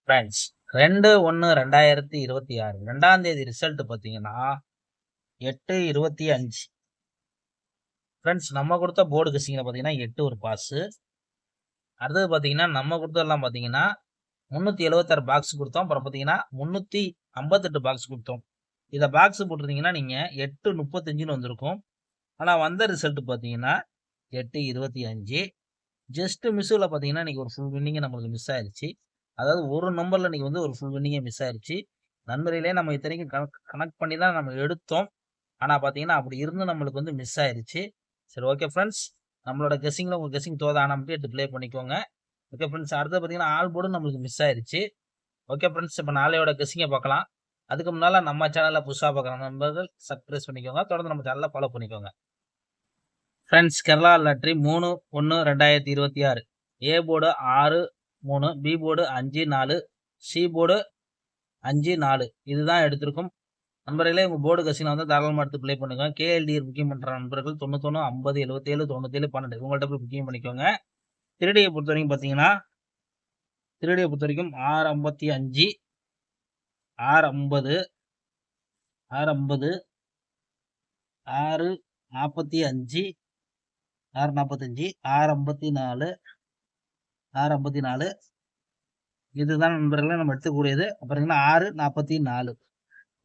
Friends 2/1/2026 2ஆம் தேதி result பார்த்தீங்கன்னா 8/25. ஃப்ரெண்ட்ஸ் நம்ம கொடுத்த போர்டு கெஸ்ஸிங்கில் பார்த்தீங்கன்னா 8 ஒரு பாஸு. அடுத்தது பார்த்தீங்கன்னா நம்ம கொடுத்ததெல்லாம் பார்த்தீங்கன்னா 376 பாக்ஸ் கொடுத்தோம். அப்புறம் பார்த்தீங்கன்னா 358 பாக்ஸ் கொடுத்தோம். இதை பாக்ஸ் போட்டிருந்தீங்கன்னா நீங்கள் 8/35ன்னு வந்திருக்கும். ஆனால் வந்த ரிசல்ட் பார்த்தீங்கன்னா 8/25. ஜஸ்ட் மிஸ்ஸில் பார்த்தீங்கன்னா இன்னைக்கு ஒரு ஃபுல் வின்னிங் நம்மளுக்கு மிஸ் ஆயிடுச்சு. அதாவது ஒரு நம்பர்ல இன்னைக்கு வந்து ஒரு ஃபுல் வின்னிங்கே மிஸ் ஆயிடுச்சு. நண்பர்களே நம்ம இத்தனைக்கும் கனெக்ட் பண்ணி தான் நம்ம எடுத்தோம். ஆனா பார்த்தீங்கன்னா அப்படி இருந்தும் நம்மளுக்கு வந்து மிஸ் ஆயிடுச்சு. சரி, ஓகே ஃப்ரெண்ட்ஸ், நம்மளோட கெஸ்ஸிங்ல உங்க கெஸ்ஸிங் தோதானா மட்டும் எடுத்து ப்ளே பண்ணிக்கோங்க. ஓகே ஃப்ரெண்ட்ஸ், அடுத்து பார்த்தீங்கன்னா ஆல் போர்டும் நம்மளுக்கு மிஸ் ஆயிடுச்சு. ஓகே ஃப்ரெண்ட்ஸ், இப்போ நாளையோட கெஸ்ஸிங்கை பார்க்கலாம். அதுக்கு முன்னால நம்ம சேனலை புதுசாக பார்க்குற நண்பர்கள் சப்ஸ்கிரைப் பண்ணிக்கோங்க. தொடர்ந்து நம்ம சேனலை ஃபாலோ பண்ணிக்கோங்க. Friends, Kerala lottery 3/1/2026 A board 6-3, B board 5-4, C board 5-4 இதுதான் எடுத்திருக்கும். நண்பர்களே, உங்கள் போர்டு கசினை வந்து தாராளமாக எடுத்து ப்ளே பண்ணுங்க. கேஎல்டிஆர் புக்கிங் பண்ணுற நண்பர்கள் 91 50 77 97 12 உங்கள்கிட்ட போய் புக்கிங் பண்ணிக்கோங்க. திருடியை பொறுத்த வரைக்கும் பார்த்தீங்கன்னா 655 650 650 645 645 654 654 இதுதான் நண்பர்களே நம்ம எடுத்துக்கூடியது. அப்புறம் 644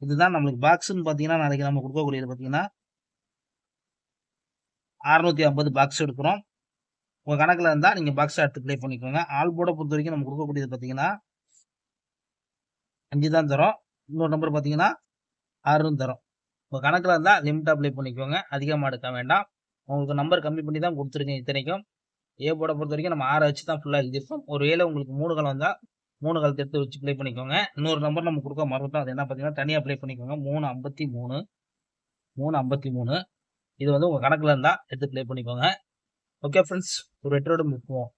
இதுதான் நம்மளுக்கு பாக்ஸ்ன்னு பார்த்தீங்கன்னா நாளைக்கு நம்ம கொடுக்கக்கூடியது பார்த்தீங்கன்னா 650 பாக்ஸ் எடுக்கிறோம். உங்கள் கணக்கில் இருந்தால் நீங்கள் பாக்ஸை எடுத்து ப்ளே பண்ணிக்கோங்க. ஆல் போர்டை பொறுத்த வரைக்கும் நம்ம கொடுக்கக்கூடியது பார்த்தீங்கன்னா 5 தான் தரோம். இன்னொரு நம்பர் பார்த்தீங்கன்னா 6 தரோம். உங்கள் கணக்கில் இருந்தால் லிமிட்டாக ப்ளே பண்ணிக்கோங்க. அதிகமாக எடுக்க வேண்டாம். உங்களுக்கு நம்பர் கம்மி பண்ணி தான் கொடுத்துருக்கேன். இத்தனைக்கும் ஏ போர்டை பொறுத்த வரைக்கும் நம்ம 6 வச்சு தான் ஃபுல்லாக எழுதியிருக்கோம். ஒரு வேளை உங்களுக்கு 3 காலம் வந்தால் 3 காலத்தை எடுத்து வச்சு ப்ளே பண்ணிக்கோங்க. இன்னொரு நம்பர் நம்ம கொடுக்க மறந்துட்டோம். அது என்ன பார்த்தீங்கன்னா தனியாக ப்ளே பண்ணிக்கோங்க. 353 353 இது வந்து உங்கள் கணக்கில் இருந்தால் எடுத்து ப்ளே பண்ணிக்கோங்க. ஓகே ஃப்ரெண்ட்ஸ், ஒரு வெற்றியோடு முக்குவோம்.